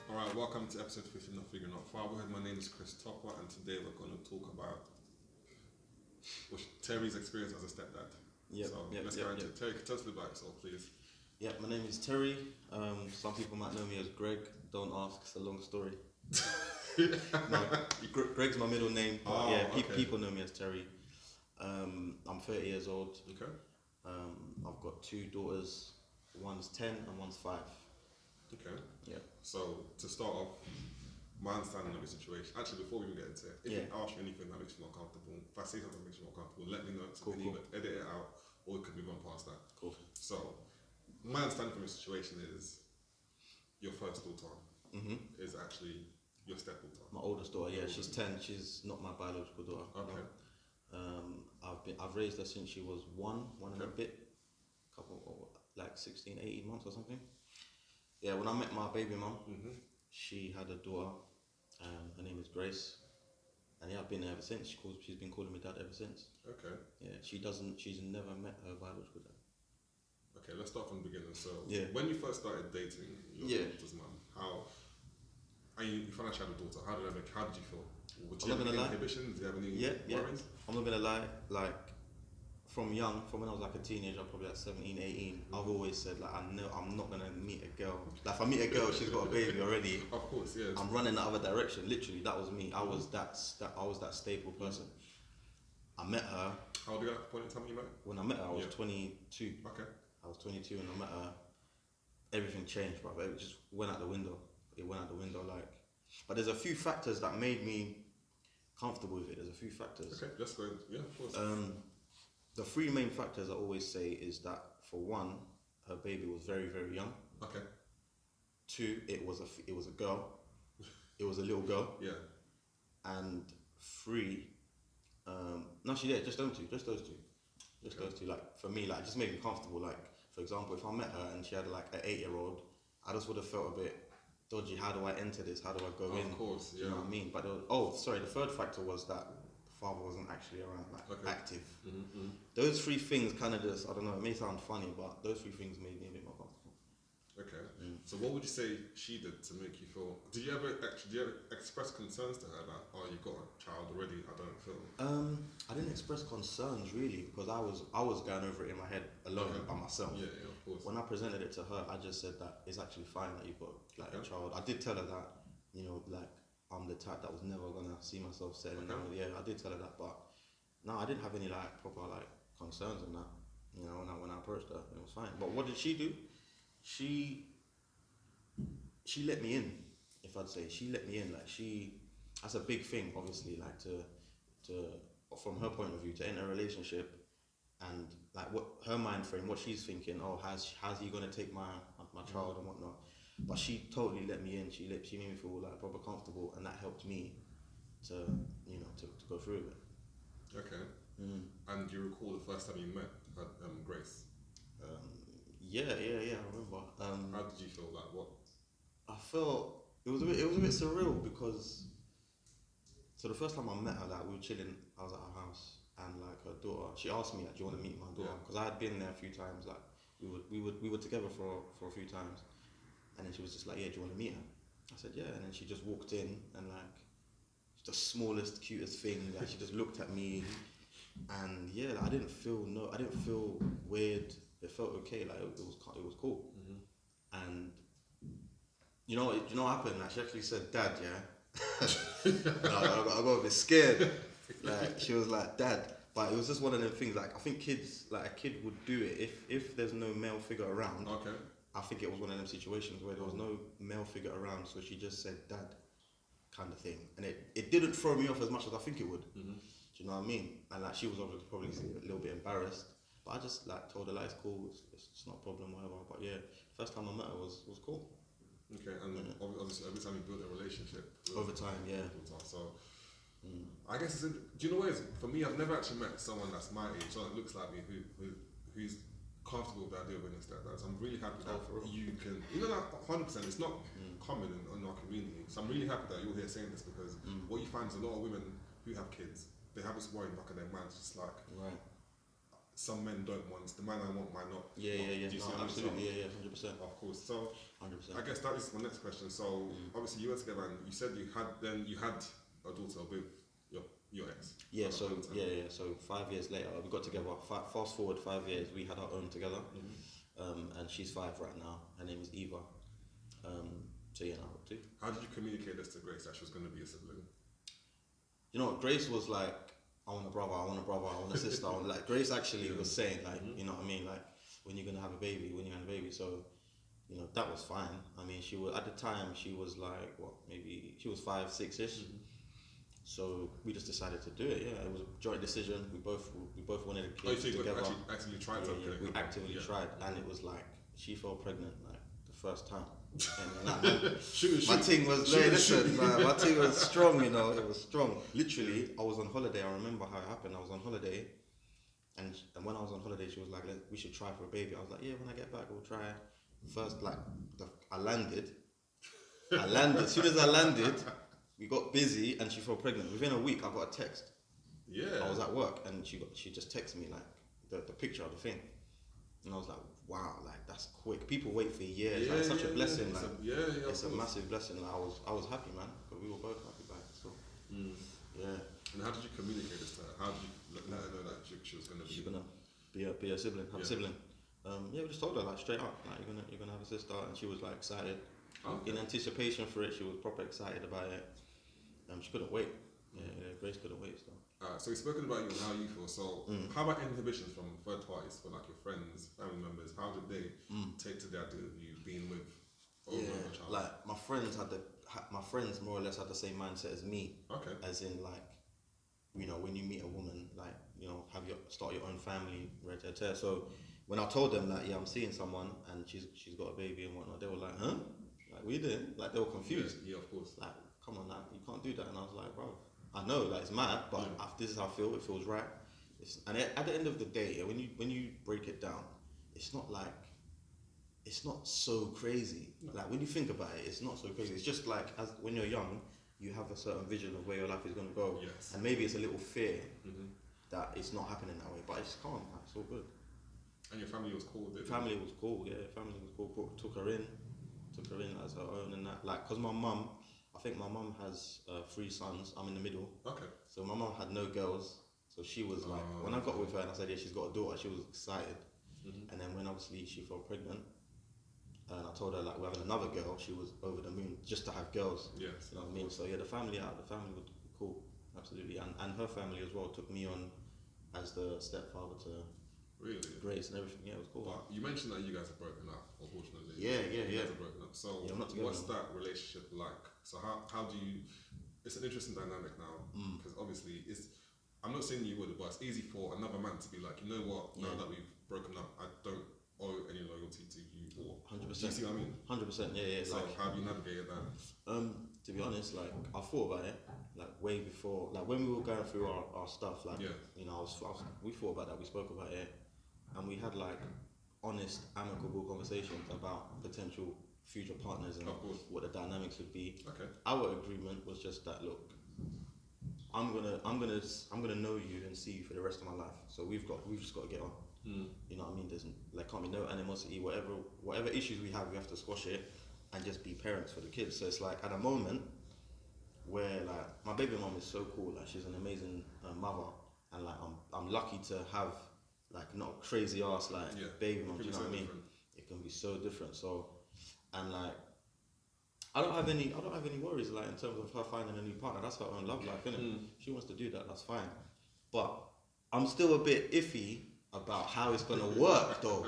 Alright, welcome to episode 15 of Figuring Out Fatherhood. My name is Chris Topper, and today we're going to talk about Terry's experience as a stepdad. Let's go into it. Terry, tell us a bit about yourself, please. Yeah, my name is Terry. Some people might know me as Greg. Don't ask, it's a long story. No, Greg's my middle name, but people know me as Terry. I'm 30 years old. Okay. I've got two daughters. One's 10 and one's 5. Okay. Yeah. So, to start off, my understanding of the situation, actually before we even get into it, if I ask you anything that makes you more comfortable, if I say something that makes you more comfortable, let me know so we can either edit it out or we could move on past that. Cool. So, my understanding from the situation is your first daughter is actually your stepdaughter. My oldest daughter, she's 10. She's not my biological daughter. Okay. No. I've raised her since she was one and a bit, like 16, 18 months or something. Yeah, when I met my baby mum, she had a daughter. Her name is Grace, and I've been there ever since. She's been calling me dad ever since. Okay. Yeah, she's never met her biological dad. Okay, let's start from the beginning. So, when you first started dating your daughter's mum, you found out she had a daughter. How did you feel? Did you have any inhibitions? Did you have any worries? I'm not gonna lie. Like from when I was like a teenager, probably like 17, 18, I've always said like I'm not gonna meet a girl. Like if I meet a girl, she's got a baby already. Of course, yeah. I'm running the other direction. Literally, that was me. I was that stable person. I met her. How old were you at the point in time you met? When I met her, I was 22. Okay. I was 22 and I met her. Everything changed, bro. It just went out the window. But there's a few factors that made me comfortable with it. There's a few factors. Okay, let's go in. Yeah, of course. The three main factors I always say is that, for one, her baby was very, very young. Okay. 2, it was a girl. It was a little girl. Yeah. And 3, just those two. Like for me, like just made me comfortable. Like for example, if I met her and she had like an 8-year-old, I just would have felt a bit dodgy. How do I enter this? How do I go in? Of course, yeah. You know what I mean? But the third factor was that the father wasn't actually around, active. Mm-hmm. Those 3 things kind of just, I don't know, it may sound funny, but those 3 things made me a bit more comfortable. Okay. So what would you say she did to make you feel? Did you ever express concerns to her that you've got a child already? I don't feel. I didn't express concerns really because I was going over it in my head alone by myself. Yeah, of course. When I presented it to her, I just said that it's actually fine that you've got a child. I did tell her that, I'm the type that was never gonna see myself settling down. Yeah, I did tell her that, but no, I didn't have any proper concerns on that. When I approached her, it was fine. But what did she do? She let me in. If I'd say she let me in, that's a big thing, obviously. To from her point of view, to enter a relationship, and what her mind frame, what she's thinking. Oh, how's he gonna take my child and whatnot? But she totally let me in. She made me feel proper comfortable, and that helped me to go through with it. Okay. And do you recall the first time you met Grace? Yeah, I remember. How did you feel? What? I felt it was a bit surreal because the first time I met her, we were chilling. I was at her house, and her daughter. She asked me, do you want to meet my daughter? Because I had been there a few times. We were together for a few times, and then she was just like, yeah, do you want to meet her? I said yeah, and then she just walked in and the smallest, cutest thing. She just looked at me, and I didn't feel weird. It felt okay. It was cool. And you know what happened? She actually said, "Dad," yeah. I got a bit scared. She was like, "Dad," but it was just one of them things. I think kids, a kid would do it if there's no male figure around. Okay. I think it was one of them situations where there was no male figure around, so she just said, "Dad," kind of thing, and it didn't throw me off as much as I think it would. Do you know what I mean? And she was obviously probably a little bit embarrassed, but I just told her it's cool, it's not a problem, whatever. But yeah, first time I met her was cool. Okay, and obviously every time you build a relationship over time, So I guess do you know what it is? For me, I've never actually met someone that's my age, someone that looks like me, who's comfortable with the idea of being a stepdad. So I'm really happy that you can, 100%. It's not common in our community. So I'm really happy that you're here saying this because what you find is a lot of women who have kids, they have this worry in the back of their minds, just right. some men don't want, the man I want might not. Yeah. Do you see what I mean? Absolutely. Yeah. 100%. Of course. So 100%. I guess that is my next question. So obviously you were together, and you said you had a daughter with your ex. Yeah. So 5 years later, we got together. Fast forward 5 years, we had our own together. And she's 5 right now. Her name is Eva. So yeah, now 2. How did you communicate this to Grace that she was going to be a sibling? You know what? Grace was like, I want a brother, I want a sister. Like Grace actually was saying, like, you know what I mean, like, when you're gonna have a baby. So, you know, that was fine. I mean, she was at the time she was like maybe she was 5, 6-ish. So we just decided to do it. Yeah, it was a joint decision. We both wanted a kid together. Actually tried to. We actively tried, and it was like she fell pregnant like the first time. And my thing was my thing was strong, you know, it was strong. Literally, I was on holiday. I remember how it happened. I was on holiday, and when I was on holiday, she was like, we should try for a baby. I was like, yeah, when I get back, we'll try. First, I landed. As soon as I landed, we got busy, and she fell pregnant. Within a week, I got a text. Yeah. I was at work, and she just texted me like the picture of the thing, and I was like, wow, like that's quick. People wait for years. Like, it's such a blessing. It's a massive blessing. Like, I was happy, man. But we were both happy about it. So yeah. And how did you communicate this to her? How did you let her know that she was going to be? She's gonna be a sibling. Have a sibling. Yeah, we just told her like straight up, like you're gonna have a sister, and she was like excited. In anticipation for it, she was proper excited about it. She couldn't wait. Yeah, Grace couldn't wait. So we've spoken about you and how you feel. So how about inhibitions from third parties, for like your friends, family members? How did they take to the idea of you being with a child? Like my friends more or less had the same mindset as me. Okay. As in, like, you know, when you meet a woman, like, you know, start your own family, So when I told them that, I'm seeing someone and she's got a baby and whatnot, they were like, huh? Like, what are you doing? Like, they were confused. Yeah, of course. Like, come on, you can't do that. And I was like, bro, I know, like, it's mad, but this is how I feel. It feels right. And at the end of the day, when you break it down, it's not so crazy. No. Like, when you think about it, it's not so crazy. It's just like, when you're young, you have a certain vision of where your life is going to go. Yes. And maybe it's a little fear that it's not happening that way, but it's calm. Like, it's all good. And your family was cool with it? Family was cool, yeah. Family was cool. Took her in as her own and that. Like, because I think my mum has 3 sons. I'm in the middle. Okay. So my mum had no girls. So she was like, when I got with her and I said, yeah, she's got a daughter, she was excited. And then when obviously she fell pregnant, and I told her like we're having another girl, she was over the moon just to have girls. Yes. You know what I mean? So yeah, the family was cool, absolutely. And her family as well took me on as the stepfather to Grace and everything. Yeah, it was cool. But you mentioned that you guys are broken up, unfortunately. Yeah. You guys are broken up. So what's that relationship like? So how do you? It's an interesting dynamic now because obviously I'm not saying you would, but it's easy for another man to be like, you know what? Now that we've broken up, I don't owe any loyalty to you. Or 100%. Do you see what I mean? 100%. Yeah. So how have you navigated that? To be honest, like I thought about it, like way before, like when we were going through our stuff, like you know, we thought about that, we spoke about it, and we had like honest, amicable conversations about potential future partners and what the dynamics would be. Okay. Our agreement was just that, look, I'm gonna know you and see you for the rest of my life. So we've just got to get on. You know what I mean? There's can't be no animosity. Whatever issues we have to squash it and just be parents for the kids. So it's like at a moment where like my baby mom is so cool. Like she's an amazing mother, and like I'm lucky to have like not a crazy ass like baby mom. You know what I mean? Different. It can be so different. So and like I don't have any worries like in terms of her finding a new partner. That's her own love life, innit? She wants to do that. That's fine. But I'm still a bit iffy about how it's gonna work, though.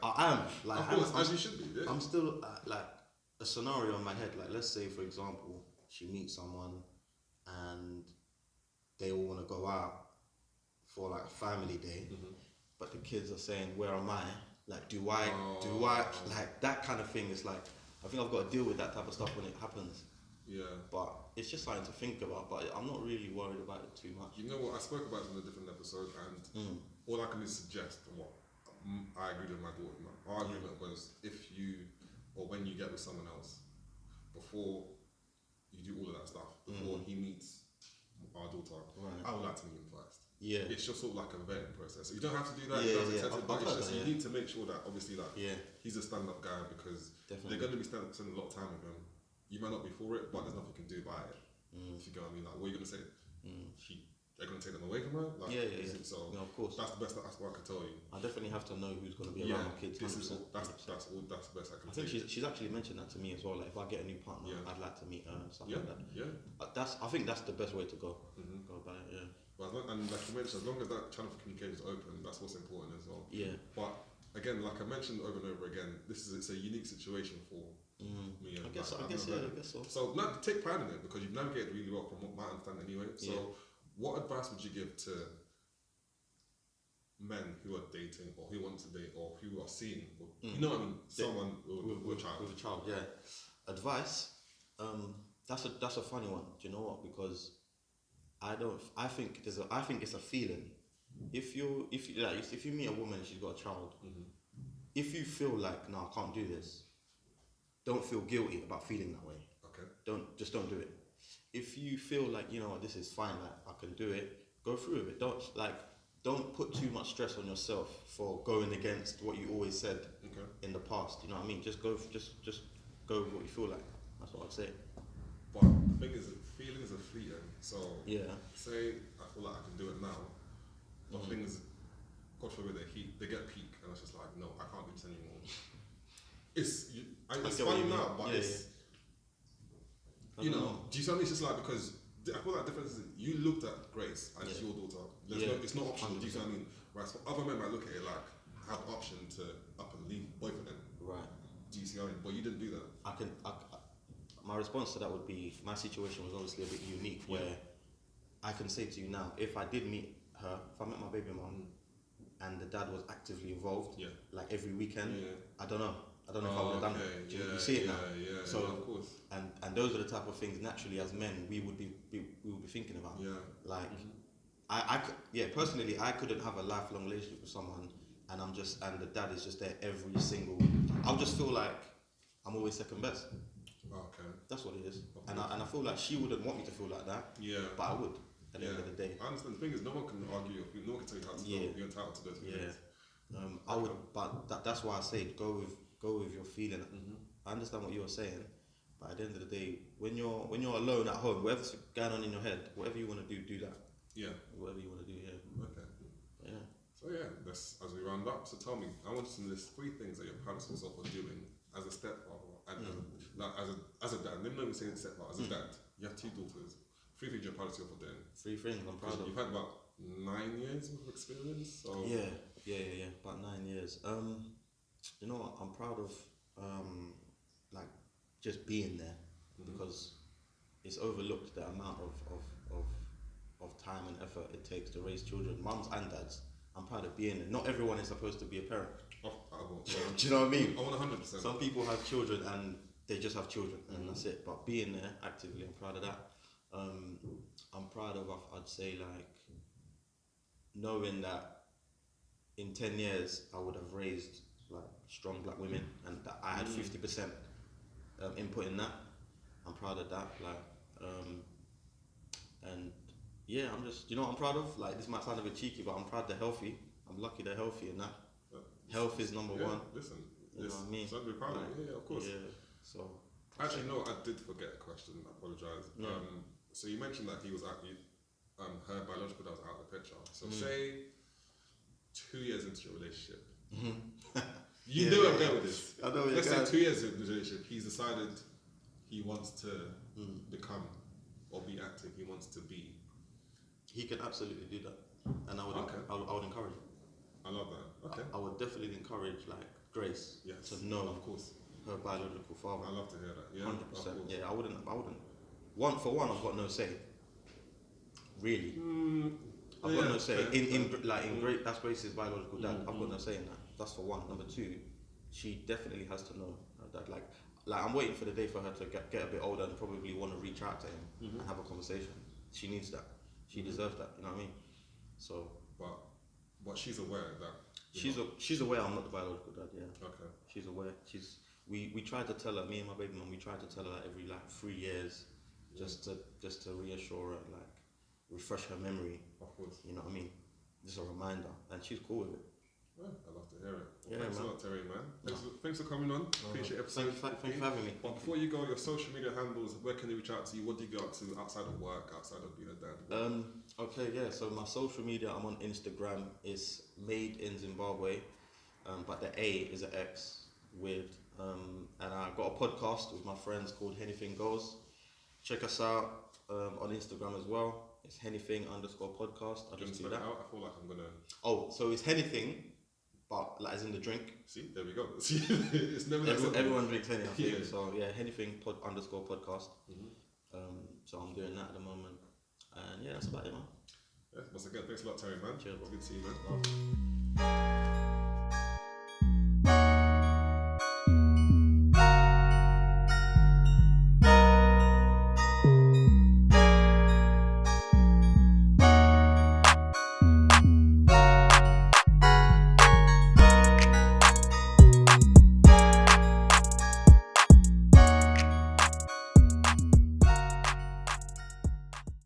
I am like, of course, as you should be. Yeah. I'm still like a scenario in my head. Like, let's say, for example, she meets someone and they all want to go out for like a family day, but the kids are saying, "Where am I?" Like, do I like that kind of thing? Is like, I think I've got to deal with that type of stuff when it happens. Yeah. But it's just something to think about. But I'm not really worried about it too much. You know what? I spoke about it in a different episode, and all I can do is suggest what I agreed with my daughter. Our argument was if you or when you get with someone else, before you do all of that stuff, before he meets our daughter, I would like to meet him first. it's just sort of like a vetting process. So you don't have to do that. Yeah, You don't have to but it's just that, you need to make sure that obviously like he's a stand-up guy because Definitely. they're going to be spending a lot of time with him. You might not be for it, but there's nothing you can do about it. If you get what I mean, like what are you going to say? They're going to take them away from her? Like, So of course. that's the best. That's what I can tell you. I definitely have to know who's going to be around my kids. That's the best I can. I think she's actually mentioned that to me as well. Like if I get a new partner, I'd like to meet her and stuff like that. I think that's the best way to go. Go about it. Yeah. But and like you mentioned, as long as that channel for communication is open, that's what's important as well. Yeah. But again, like I mentioned over and over again, it's a unique situation for me. And I guess so. So like, take pride in it because you've navigated really well from what my understanding anyway. So what advice would you give to men who are dating or who want to date or who are seeing, you know what I mean, someone with a child? With a child, yeah. Advice, that's a funny one. Do you know what? Because I think it's a feeling. If you meet a woman and she's got a child, if you feel like no, I can't do this, don't feel guilty about feeling that way. Okay. Don't do it. If you feel like you know what, this is fine, like I can do it, go through with it. Don't put too much stress on yourself for going against what you always said in the past. You know what I mean? Just go with what you feel like. That's what I'd say. But the thing is, feelings are fleeting. So say I feel like I can do it now, but things, God forbid, they get peak, and it's just like no, I can't do this anymore. It's fun now, but you know. Do you see what I mean? It's just like because I feel like the difference is you looked at Grace and it's your daughter. It's not optional. Do you see what I mean? Right. So other men might look at it like have the option to up and leave both of them. Right. Do you see what I mean? But you didn't do that. My response to that would be my situation was obviously a bit unique where I can say to you now, if I did meet her, if I met my baby mum and the dad was actively involved, like every weekend, I don't know if I would have done it. You see it now. So of course. And those are the type of things naturally as men we would be thinking about. Yeah. Like personally I couldn't have a lifelong relationship with someone and the dad is just there every single. I'll just feel like I'm always second best. Okay. That's what it is. And I feel like she wouldn't want me to feel like that. Yeah. But I would at the end of the day. I understand. The thing is, no one can argue. No one can tell you how to feel. You're entitled to those feelings. I would, but that's why I say go with your feeling. I understand what you were saying, but at the end of the day, when you're alone at home, whatever's going on in your head, whatever you want to do that. Yeah. Whatever you want to do. Yeah. Okay. Yeah. So that's as we round up. So tell me, I want you to list 3 things that you're proud of yourself for doing as a stepfather and as a dad. Let me know you saying stepfather. As a dad, you have 2 daughters. 3 things you're proud of yourself for doing. 3 things I'm proud of. You've had about 9 years of experience. So yeah. About 9 years. You know what? I'm proud of like just being there because it's overlooked the amount of time and effort it takes to raise children, mums and dads. I'm proud of being there. Not everyone is supposed to be a parent. Do you know what I mean? I want 100%. Some people have children and they just have children and that's it. But being there actively, I'm proud of that. I'm proud of, I'd say, like knowing that in 10 years I would have raised like strong black women and that I had 50% input in that. I'm proud of that. Like, and yeah, I'm just, you know what I'm proud of? Like, this might sound a bit cheeky, but I'm proud they're healthy. I'm lucky they're healthy and that. Health is number one. Listen, you know what I mean? So be proud of it. Yeah, of course. Yeah, so. Actually, no, I did forget a question. I apologise. Yeah. So you mentioned that he was at her biological dad was out of the picture. So say 2 years into your relationship, you know I'm going with this. I know. Let's say 2 years into the relationship, he's decided he wants to become or be active. He wants to be. He can absolutely do that, and I would encourage it. I love that. Okay. I would definitely encourage like Grace to know, of course, her biological father. I love to hear that. Yeah, 100%. Yeah, I wouldn't. One for one, I've got no say. Really, I've got no say in Grace. That's Grace's biological dad. I've got no say in that. That's for one. Number 2, she definitely has to know that. Like I'm waiting for the day for her to get a bit older and probably want to reach out to him and have a conversation. She needs that. She deserves that. You know what I mean? So. But she's aware that. She's aware I'm not the biological dad. Yeah. Okay. She's aware. We tried to tell her, me and my baby mum, we tried to tell her that every 3 years, just to reassure her, like, refresh her memory. Of course. You know what I mean? Just a reminder, and she's cool with it. Yeah, I love to hear it. Yeah, thanks man. a lot, Terry, man. Thanks for coming on. Appreciate episode. Thank you for having me. But before you go, your social media handles, where can they reach out to you? What do you get up to outside of work, outside of being a dad? Okay, yeah. So my social media, I'm on Instagram. It's Made in Zimbabwe, but the A is an X with. And I got a podcast with my friends called Anything Goes. Check us out on Instagram as well. It's Anything_podcast. I just do that. Out? I feel like I'm gonna. Oh, so it's Anything, but like as in the drink. See, there we go. See, it's never that simple. Everyone drinks Henny, I think. Yeah. So yeah, Anything_podcast. So I'm doing that at the moment, and yeah, that's about it, man. Yeah, once again, thanks a lot, Terry, man. Cheers, bro. Good to see you, man.